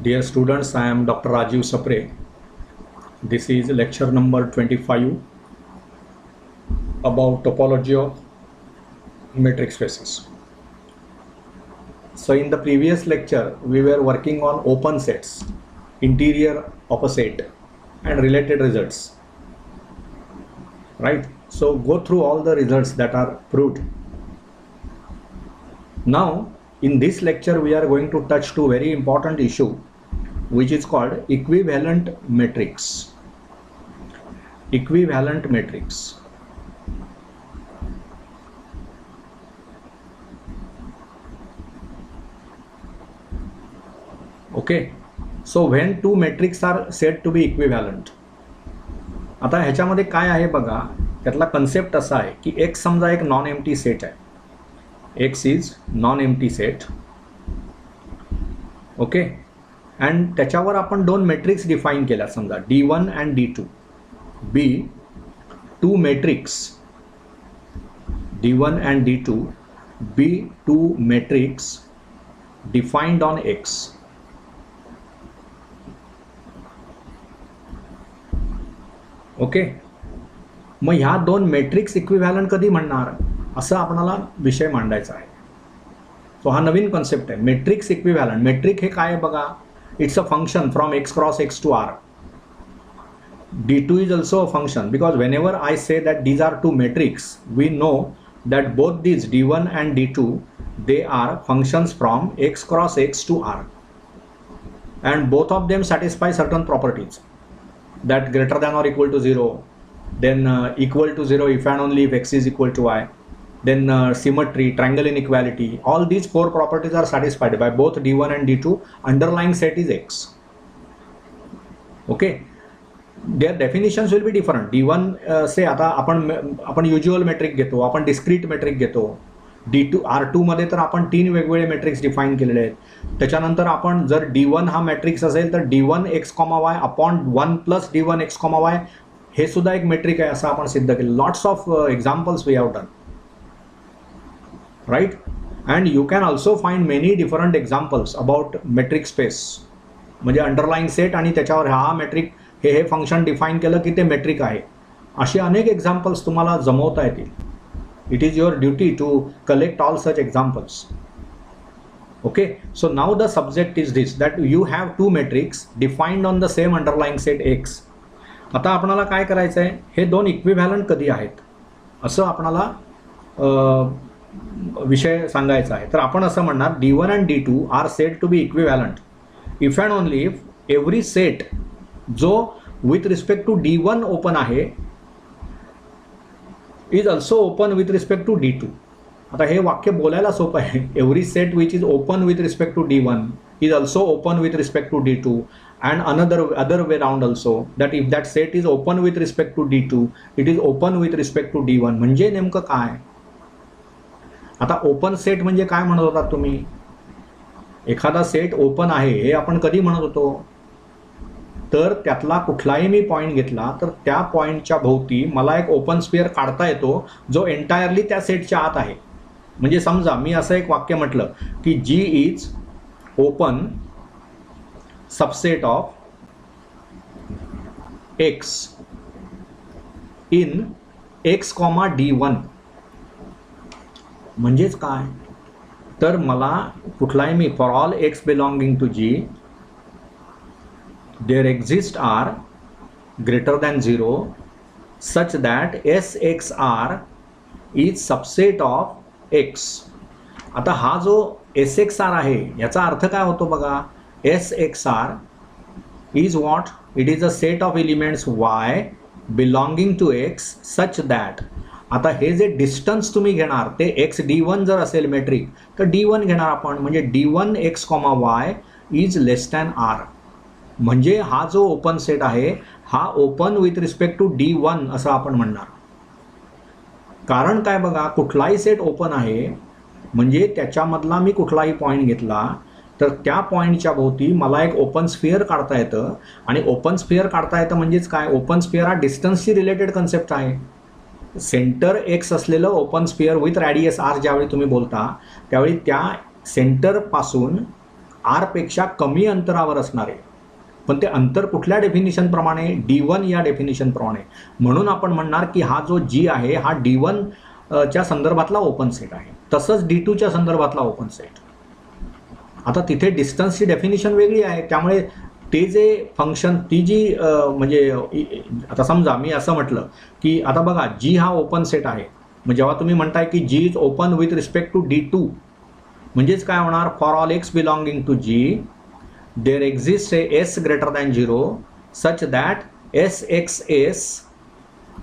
Dear students, I am Dr. Rajiv Sapre. This is lecture number 25 about topology of metric spaces. So in the previous lecture, we were working on open sets, interior of a set and related results. Right? So go through all the results that are proved. Now, in this lecture, we are going to touch to very important issue, which is called equivalent matrix. Equivalent matrix. Okay. So when two matrices are said to be equivalent. आता ह्याच्यामध्ये काय आहे बघा, त्यातला concept असा आहे की X समजा एक नॉन एम्प्टी सेट आहे. X is non empty set. Okay. And त्याच्यावर आपण दोन मॅट्रिक्स डिफाइन केल्या, समजा D1 and D2. B two metrics D1 and D2 B two metrics defined on X. Okay. मग ह्या दोन मॅट्रिक्स इक्विव्हॅलंट कधी म्हणणार, असं आपल्याला विषय मांडायचा आहे. सो हा नवीन कॉन्सेप्ट आहे, मॅट्रिक्स इक्विव्हॅलंट. मॅट्रिक हे काय आहे बघा, it's a function from X cross X to R. D2 is also a function, because whenever I say that these are two matrices, we know that both these D1 and D2, they are functions from X cross X to R, and both of them satisfy certain properties, that greater than or equal to 0, then equal to 0 if and only if X is equal to Y, then symmetry, triangle inequality. All these four properties are satisfied by both D1 and D2. Underlying set is X. Okay. Their definitions will be different. D1 say आता आपण usual metric घेतो, आपण discrete metric घेतो. D2 R2 मध्ये तर आपण तीन वेगवेगळे मॅट्रिक्स डिफाइन केलेले आहेत. त्याच्यानंतर आपण जर D1 हा मॅट्रिक्स असेल तर D1 X, Y upon 1 plus D1 X, Y हे सुद्धा एक मेट्रिक आहे, असं आपण सिद्ध केलं. Lots of examples we have done, right. And you can also find many different examples about metric space, म्हणजे अंडरलाईंग सेट आणि त्याच्यावर हा मेट्रिक हे फंक्शन डिफाइन केलं की ते मेट्रिक आहे. असे अनेक एक्झाम्पल्स तुम्हाला जमवता येतील. It is your duty to collect all such examples. Okay. So now the subject is this, that you have two metrics defined on the same underlying set X. आता आपणाला काय करायचं आहे, हे दोन इक्विव्हॅलंट कधी आहेत असं आपणाला विषय सांगायचा आहे. तर आपण असं म्हणणार, D1 and D2 are said to be equivalent if and only if every set जो with respect to D1 open आहे is also open with respect to D2. आता हे वाक्य बोलायला सोपं आहे. Every set which is open with respect to D1 is also open with respect to D2, and other way round also, that if that set is open with respect to D2, it is open with respect to D1. म्हणजे नेमकं काय, आता open set म्हणजे काय म्हणत होता तुम्ही, एखादा सेट ओपन आहे हे आपण कधी म्हणत होतो, तर त्यातला कुठलाही मी पॉईंट घेतला तर त्या पॉईंटच्या भोवती मला एक ओपन स्फिअर काढता येतो जो एंटायरली त्या सेटच्या आत आहे. म्हणजे समजा मी असं एक वाक्य म्हटलं की G is open subset of X in X, D1. म्हणजेच काय, तर मला कुठलाही मी for all X belonging to G there exist R greater than 0 such that SXR is subset of X. आता हा जो SXR आहे याचा अर्थ काय होतो बघा, SXR is what? It is a set of elements Y belonging to X such that, आता हे जे distance तुम्ही घेणार ते X D1 जर असेल मेट्रिक तर D1 घेणार आपण, म्हणजे D1 X, Y is less than R. म्हणजे हा जो ओपन सेट आहे हा open with respect to D1 असं आपण म्हणणार. कारण काय बघा, कुठलाही सेट ओपन आहे म्हणजे त्याच्यामधला मी कुठलाही पॉईंट घेतला तर त्या पॉईंटच्या भोवती मला एक ओपन स्फिअर काढता येतं. आणि ओपन स्फिअर काढता येतं म्हणजेच काय, ओपन स्फिअर हा डिस्टन्सशी रिलेटेड कन्सेप्ट आहे. सेंटर X असलेलं open sphere with radius R ज्यावेळी तुम्ही बोलता त्यावेळी त्या सेंटरपासून आर पेक्षा कमी अंतरावर असणारे, पण ते अंतर कुठल्या डेफिनिशन प्रमाणे, D1 या डेफिनिशन प्रमाणे. म्हणून आपण म्हणणार की हा जो G आहे हा D1 च्या संदर्भातला ओपन सेट आहे, तसंच D2 च्या संदर्भातला ओपन सेट. आता तिथे डिस्टन्सची डेफिनिशन वेगळी आहे, त्यामुळे ते जे फंक्शन ती जी म्हणजे आता समजा मी असं म्हटलं की आता बघा G हा ओपन सेट आहे, मग जेव्हा तुम्ही म्हणताय की G is open with respect to D2, म्हणजेच काय होणार, for all X belonging to G there exist a S greater than 0 such that SXS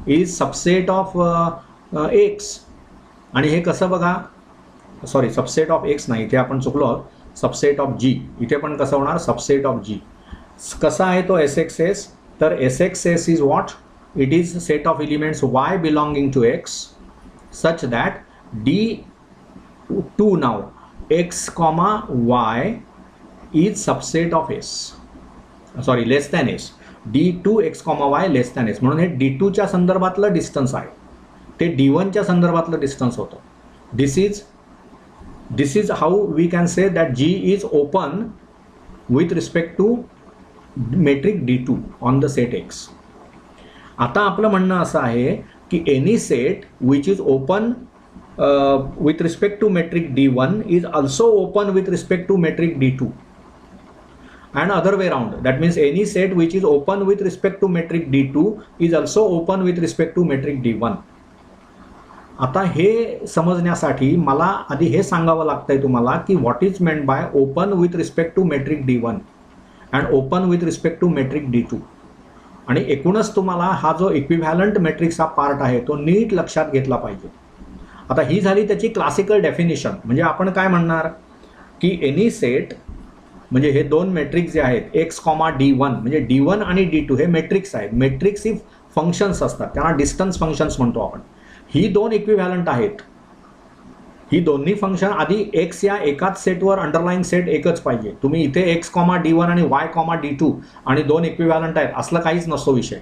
is subset of X. आणि हे कसं बघा, सॉरी सबसेट ऑफ X नाही, इथे आपण चुकलो आहोत, सबसेट ऑफ G. इथे पण कसं होणार, सबसेट ऑफ G. कसा आहे तो SXS, तर SXS is what, it is set of elements Y belonging to X such that D2 now X comma Y is subset of S, sorry less than S, D2 X comma Y less than S. म्हणून हे D2 च्या संदर्भातलं distance आहे, ते D1 च्या संदर्भातलं distance होतं. This is how we can say that G is open with respect to metric D2 on the set X. आता आपलं म्हणणं असं आहे की any set which is open with respect to metric D1 is also open with respect to metric D2 and other way around. That means any set which is open with respect to metric D2 is also open with respect to metric D1. आता हे समजण्यासाठी मला आधी हे सांगावं लागतंय तुम्हाला की what is meant by open with respect to metric D1 and open with respect to metric D2. आणि एकूणच तुम्हाला हा जो इक्विव्हॅलंट मेट्रिक्सचा पार्ट आहे तो नीट लक्षात घेतला पाहिजे. आता ही झाली त्याची क्लासिकल डेफिनिशन. म्हणजे आपण काय म्हणणार की एनी सेट, म्हणजे हे दोन मेट्रिक्स जे आहेत X, D1, म्हणजे D1 आणि D2 हे मेट्रिक्स आहेत. मेट्रिक्स ही फंक्शन्स असतात, त्यांना डिस्टन्स फंक्शन्स म्हणतो आपण. ही दोन इक्विव्हॅलंट आहेत. ही दोन्ही फंक्शन आधी X या एकाच सेटवर अंडरलाईन सेट एकच पाहिजे. तुम्ही इथे X, D1 आणि Y, D2 आणि दोन इक्विव्हॅलंट आहेत असलं काहीच नसतो विषय.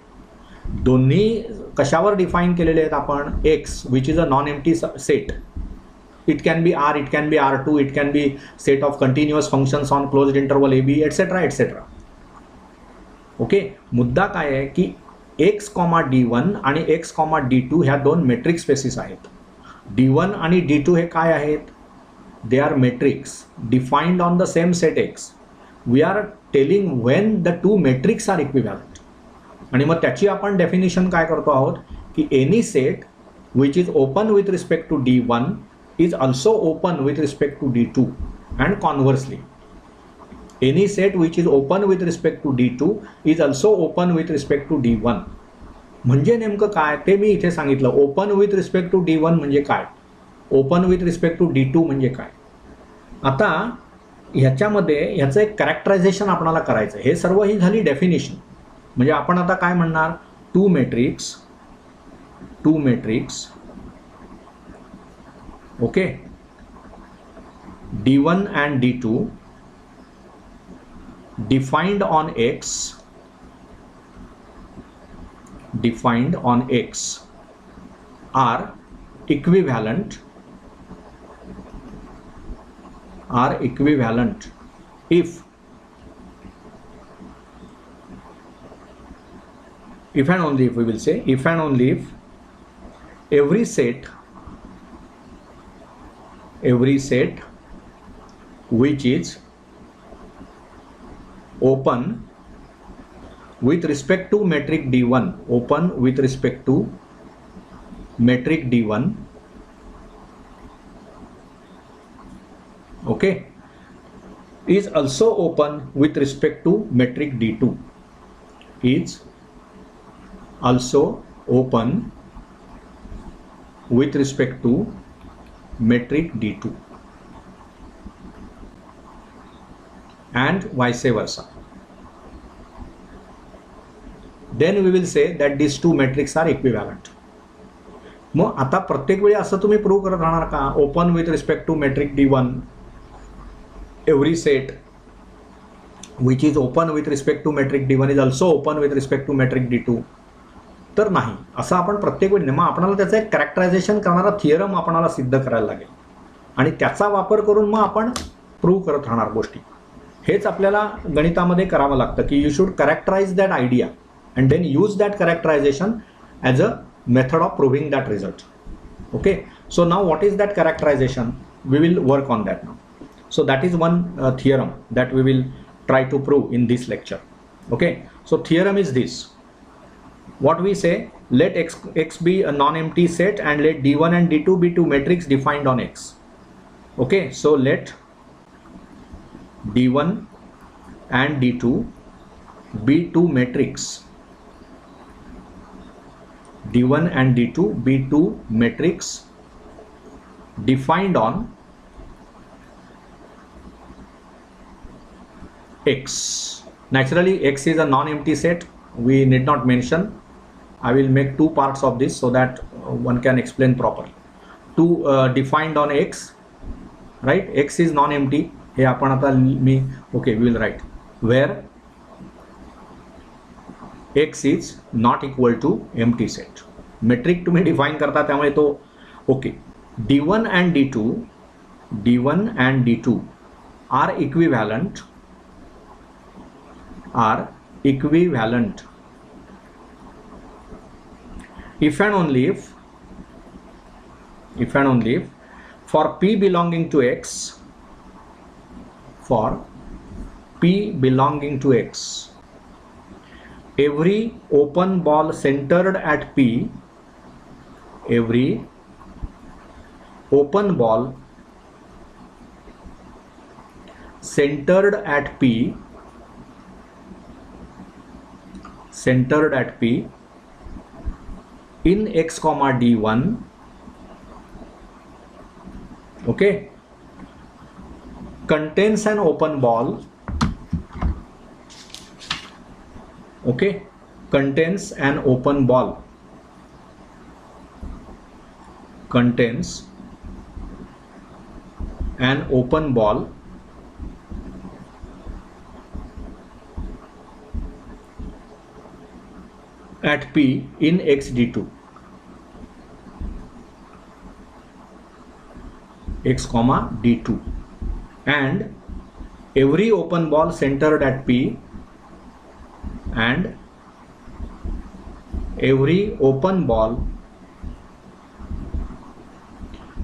दोन्ही कशावर डिफाईन केलेले आहेत आपण, X which is a non empty set. It can be R, it can be R2, it can be set of continuous functions on closed interval AB, etc. etc. Okay, मुद्दा काय आहे की X, D1 आणि X, D2 ह्या दोन metric spaces आहेत. D1 आणि D2 हे काय आहेत, they are metrics defined on the same set X. We are telling when the two metrics are equivalent. आणि मग त्याची आपण डेफिनेशन काय करतो आहोत की any set which is open with respect to D1 is also open with respect to D2 and conversely. Any set which is open with respect to D2 is also open with respect to D1. म्हणजे नेमकं काय ते मी इथे सांगितलं. Open with respect to D1 म्हणजे काय, open with respect to D2 म्हणजे काय. आता ह्याच्यामध्ये ह्याचं एक कॅरेक्टरायझेशन आपल्याला करायचं. हे सर्व ही झाली डेफिनेशन. म्हणजे आपण आता काय म्हणणार, two metrics okay, D1 and D2 defined on X are equivalent if and only if, we will say if and only if every set which is open with respect to metric D1, open with respect to metric D1, okay, is also open with respect to metric D2, is also open with respect to metric D2 and vice versa. Then we will say that these two metrics are equivalent. मग आता प्रत्येक वेळी असं तुम्ही prove करत राहणार का, open with respect to metric D1 every set which is open with respect to metric D1 is also open with respect to metric D2. तर नाही, असं आपण प्रत्येक वेळी. मग आपल्याला त्याचं एक कॅरेक्टरायझेशन करणारा थिअरम आपल्याला सिद्ध करायला लागेल आणि त्याचा वापर करून मग आपण प्रूव्ह करत राहणार गोष्टी. हेच आपल्याला गणितामध्ये करावं लागतं की you should characterise that idea and then use that characterisation as a method of proving that result. Okay, so now what is that characterization? We will work on that now. So that is one theorem that we will try to prove in this lecture. Okay, so theorem is this. What we say, let x be a non-empty set and let d1 and d2 be two matrix defined on x. Okay, so let d1 and d2 be two matrix, d1 and d2 be two matrix defined on x. Naturally x is a non-empty set, we need not mention. I will make two parts of this so that one can explain properly. Two defined on x, right? X is non-empty. हे आपण आता मी okay, we will write where x is not equal to empty set. Metric तुम्ही define करता त्यामुळे तो okay. d1 and d2 are equivalent if and only if for p belonging to x, every open ball centered at p, every open ball centered at p in x comma d1, okay, contains an open ball, okay, contains an open ball at p in x d2, x comma d2, and every open ball centered at p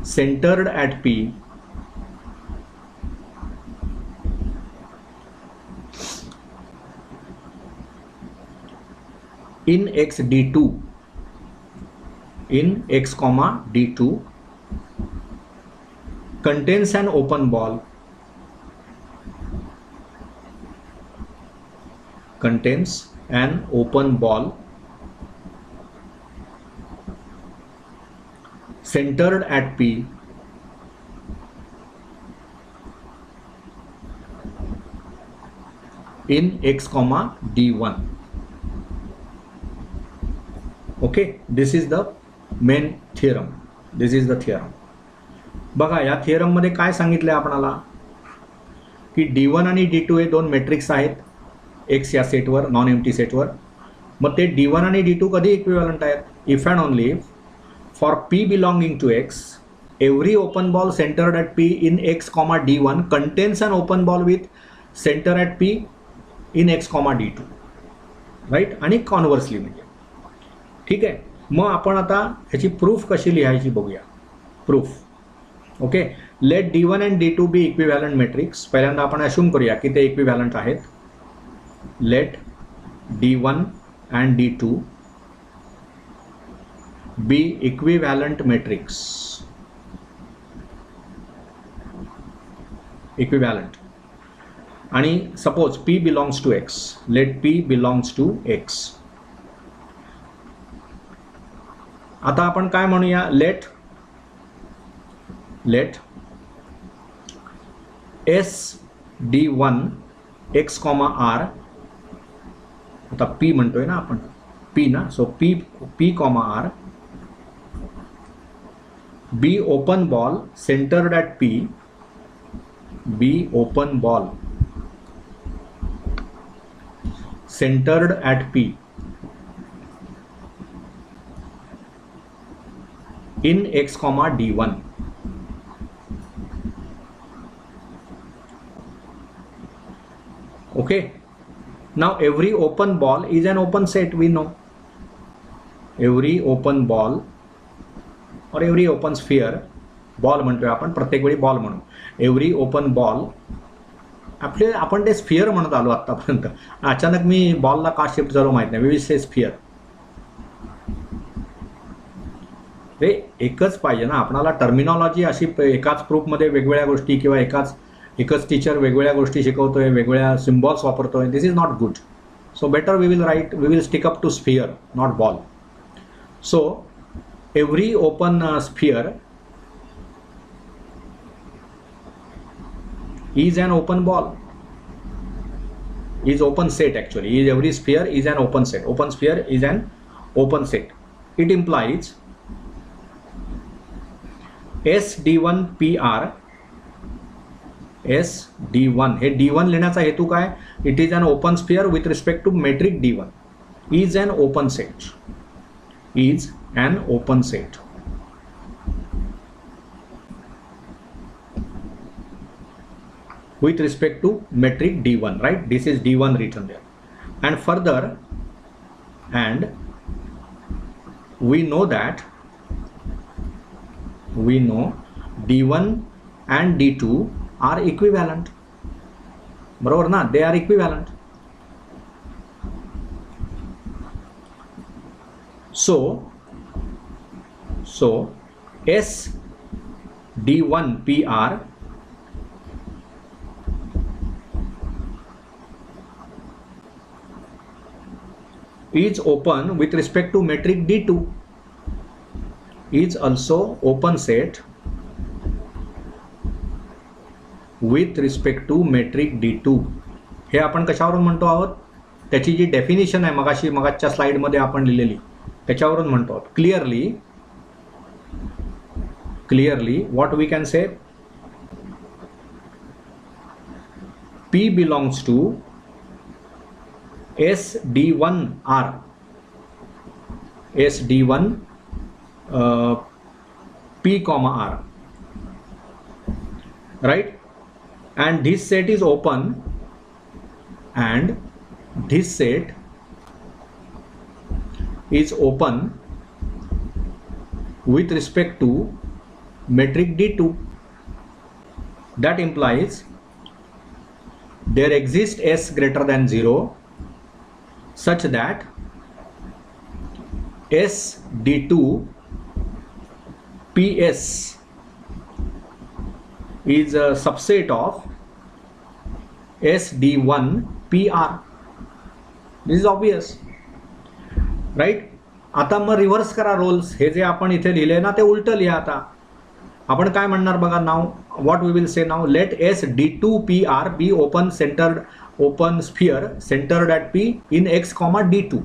centered at p in x d2, in x comma d2, contains an open ball centered at p in x comma d1. Okay, this is the main theorem. बघा या theorem मध्ये काय सांगितलंय आपणाला की d1 आणि d2 हे दोन matrix आहेत x या सेटवर, नॉन एम्प्टी सेटवर. मग ते d1 आणि d2 कधी इक्विव्हॅलंट आहेत? If and only for p belonging to x, every open ball centered at p in x comma d1 contains an open ball with center at p in x comma d2, right. आणि conversely म्हणजे ठीक आहे. मग आपण आता ह्याची proof कशी लिहायची बघूया. Proof, okay. Let d1 and d2 be equivalent metrics. पहिल्यांदा आपण अश्यूम करूया की ते इक्विव्हॅलंट आहेत. Let d1 and d2 be equivalent metrics, equivalent. आणि suppose p belongs to x, let p belongs to x. आता आपण काय म्हणूया, let s d1 x comma r, आता p म्हणतोय ना आपण, p ना, सो p comma r be open ball centered at p, be open ball centered at p in x comma d1. Okay, now every open ball is an open set. We know every open ball or every open sphere, ball म्हणतोय आपण, प्रत्येक वेळी ball म्हणू, every open ball, आपण ते sphere म्हणत आलो आतापर्यंत. अचानक मी बॉलला का शिफ्ट झालो माहित नाही. We will say sphere. रे एकच पाहिजे ना आपणाला. टर्मिनॉलॉजी अशी एकाच प्रूफमध्ये वेगवेगळ्या गोष्टी किंवा एकच टीचर वेगवेगळ्या गोष्टी शिकवतोय, वेगवेगळ्या सिम्बॉल्स वापरतोय. This is not good. So better we will stick up to sphere, not ball. So every open sphere is an open ball, is open set actually, is every sphere is an open set. Open sphere is an open set. It implies SD1PR, SD1, हे D1 लिहिण्याचा हेतू काय? It is an open sphere with respect to metric D1, is an open set, is an open set. With respect to metric D1, right? This is D1 written there. And further, and we know D1 and D2 are equivalent. बरोबर ना? They are equivalent. So S D1 PR is open with respect to metric D2, is also open set with respect to metric D2. हे आपण कशावरून म्हणतो आहोत? त्याची जी definition आहे मगाच्या स्लाइडमध्ये आपण लिहिलेली, त्याच्यावरून म्हणतो आहोत. Clearly what we can say, P belongs to SD1R, SD1 P comma R, right? And this set is open, and this set is open with respect to metric D2. That implies there exists S greater than 0 such that SD2 PS is a subset of SD1 PR. This is obvious, right? आता मग reverse करा roles. हे जे आपण इथे लिहिले ना ते उलट लिहा. आता आपण काय म्हणणार बघा. नाव what we will say now, let SD2PR be open sphere centered at P in X comma D2.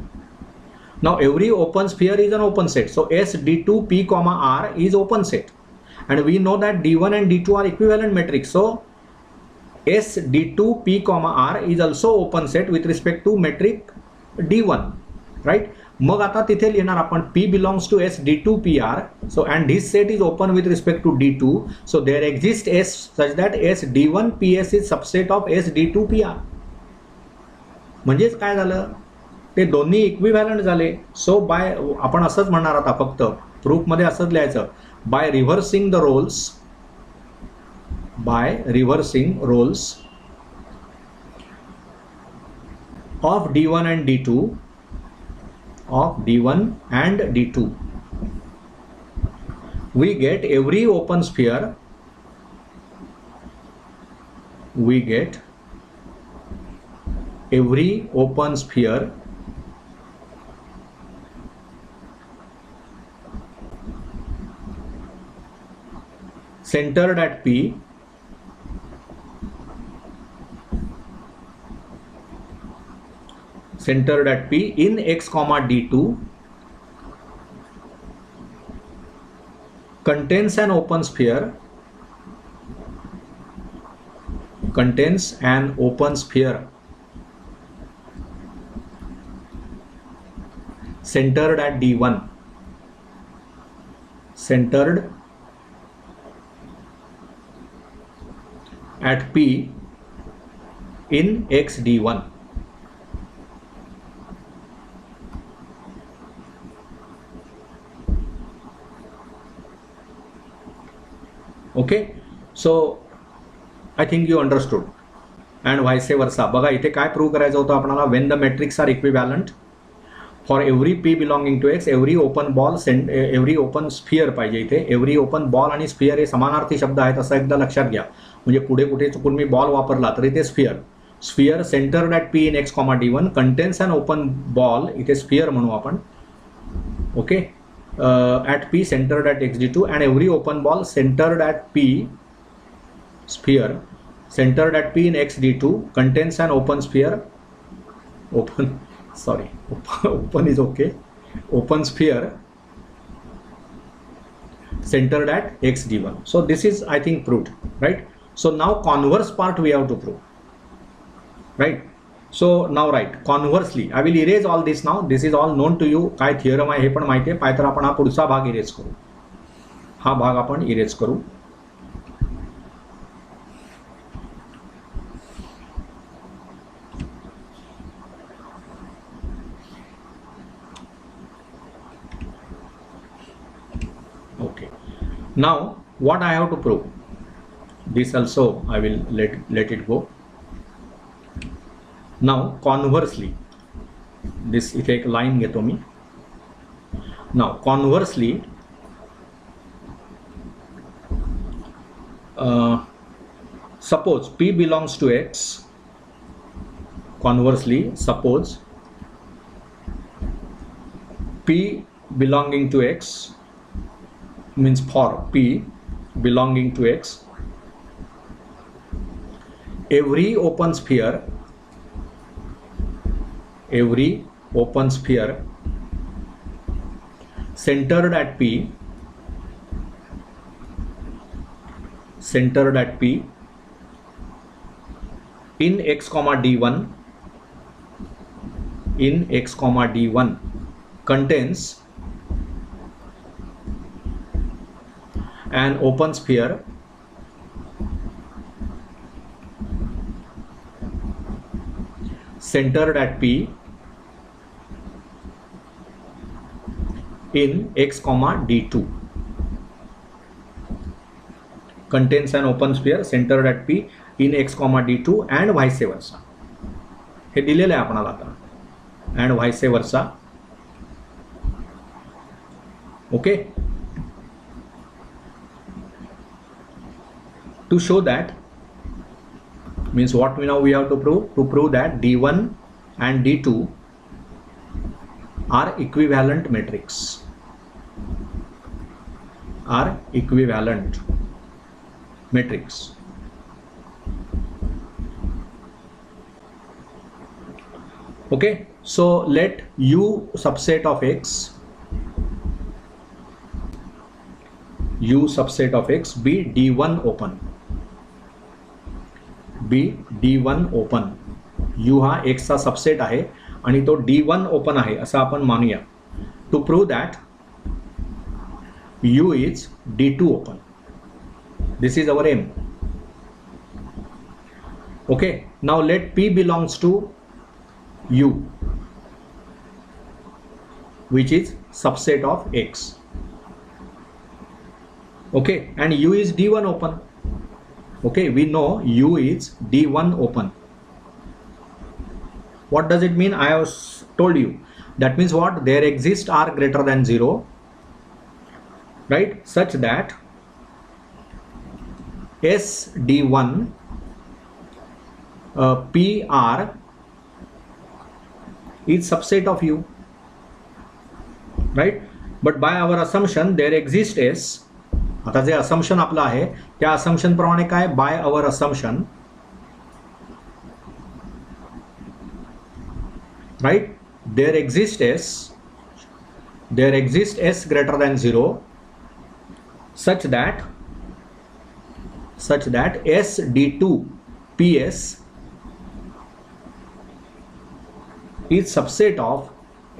Now every open sphere is an open set. So SD2 P comma R is open set, and we know that D1 and D2 are equivalent metrics. So SD2 P comma R is also open set with respect to metric D1, right? मग आता तिथे लिहिणार आपण P belongs to SD2PR. So and this set is open with respect to D2. So there exists S such that SD1PS is subset of SD2PR. म्हणजेच काय झालं, ते दोन्ही equivalent झाले. सो बाय आपण असंच म्हणणार आता, फक्त प्रूफमध्ये असंच लिहायचं, by reversing the roles of D1 and D2, of D1 and D2, we get every open sphere, centered at P in X comma D2, contains an open sphere, centered at D1, centered at P in x d1. Okay, so I think you understood. And vice versa. बघा इथे काय prove करायचं होतं आपल्याला. When the metrics are equivalent for every P belonging to X, every open ball every open sphere पाहिजे इथे. Every open ball आणि sphere हे समानार्थी शब्द आहेत असं एकदा लक्षात घ्या. म्हणजे पुढे कुठे चुकून मी बॉल वापरला तरी ते sphere. Sphere centred at P in X comma d1 contains an open ball, इथे स्फिअर म्हणू आपण. Okay, at p centered at x d2 and every open ball centered at p sphere centered at p in x d2 contains an open sphere open is okay, open sphere centered at x d1. So this is I think proved, right? So now converse part we have to prove, right? So now write conversely. I will erase all this now. This is all known to you. काय theorem आहे हे पण माहिती आहे. पाय तर आपण हा पुढचा भाग इरेज करू. हा भाग आपण इरेज करू. Okay. Now what I have to prove? This also I will let it go. Now conversely, this इथे एक लाईन घेतो मी. Now conversely, suppose P belongs to X. Conversely, suppose P belonging to X means for P belonging to X, every open sphere centered at P in x comma d1 contains an open sphere centered at P in x comma d2 contains an open sphere centered at P in x comma d2 and vice versa. हे दिलेलं आहे आपणाला आता. and vice versa. Okay, to show that means what we have to prove that d1 and d2 are equivalent matrix. Okay, so let u subset of x be d1 open. u हा x चा subset आहे आणि तो d1 open आहे असं आपण मानूया. To prove that u is d2 open. This is our aim. Okay, now let p belongs to u which is subset of x. Okay, and u is d1 open. Okay, we know u is d1 open. What does it mean? I have told you. That means what? There exist r greater than 0, right? Such that s d1 pr is subset of u, right? But by our assumption there exists s. आता जे assumption आपलं आहे त्या assumption प्रमाणे काय? by our assumption, right, there exists s greater than 0 such that s d2 ps is subset of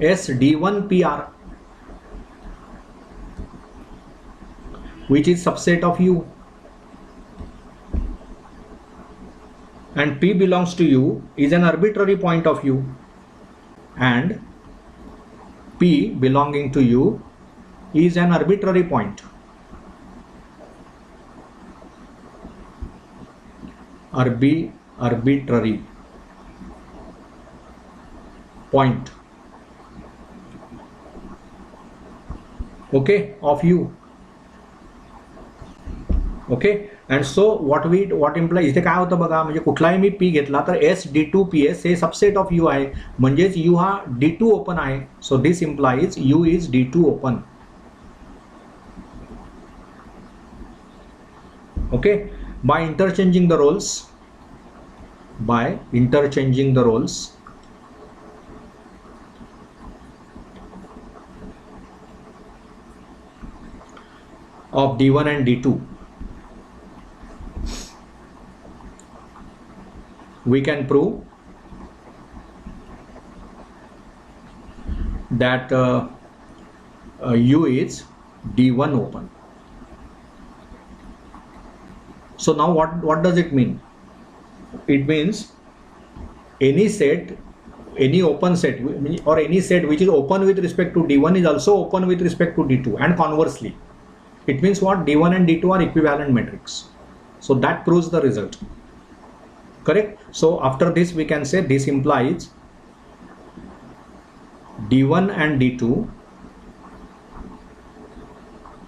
s d1 pr which is subset of u. and P belongs to U is an arbitrary point of U, and P belonging to U is an arbitrary point. Arbitrary point, okay, of U. Okay. And so what imply इथे काय होतं बघा, म्हणजे कुठलाही मी P घेतला तर S D two P S हे subset of U आहे, म्हणजेच यू हा डी टू ओपन आहे. So this implies U is D two open. Okay. By interchanging the roles of D1 and D2, we can prove that U is D1 open. So now what does it mean? It means any open set or any set which is open with respect to D1 is also open with respect to D2, and conversely. It means what? D1 and D2 are equivalent matrix. So that proves the result. Correct? So after this we can say this implies D1 and D2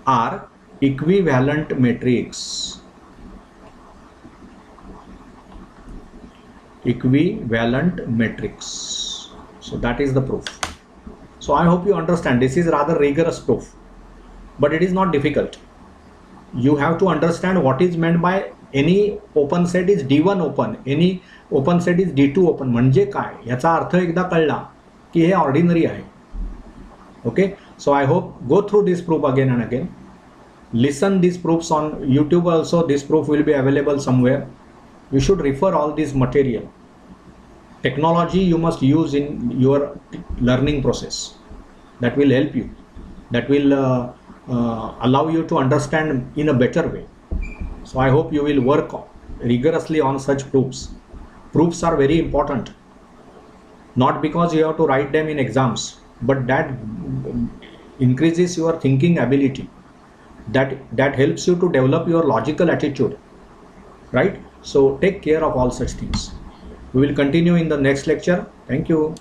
are equivalent matrix. Equivalent matrix. So that is the proof. So I hope you understand. This is rather rigorous proof, but it is not difficult. You have to understand what is meant by any open set is D1 open, any open set is D2 open. म्हणजे काय याचा अर्थ एकदा कळला की हे ordinary आहे. Okay. So I hope go through this proof again and again. Listen these proofs on YouTube also. This proof will be available somewhere. You should refer all this material. Technology you must use in your learning process. That will help you. That will allow you to understand in a better way. So I hope you will work rigorously on such proofs. Proofs are very important. Not because you have to write them in exams, but that increases your thinking ability. That helps you to develop your logical attitude. Right? So take care of all such things. We will continue in the next lecture. Thank you.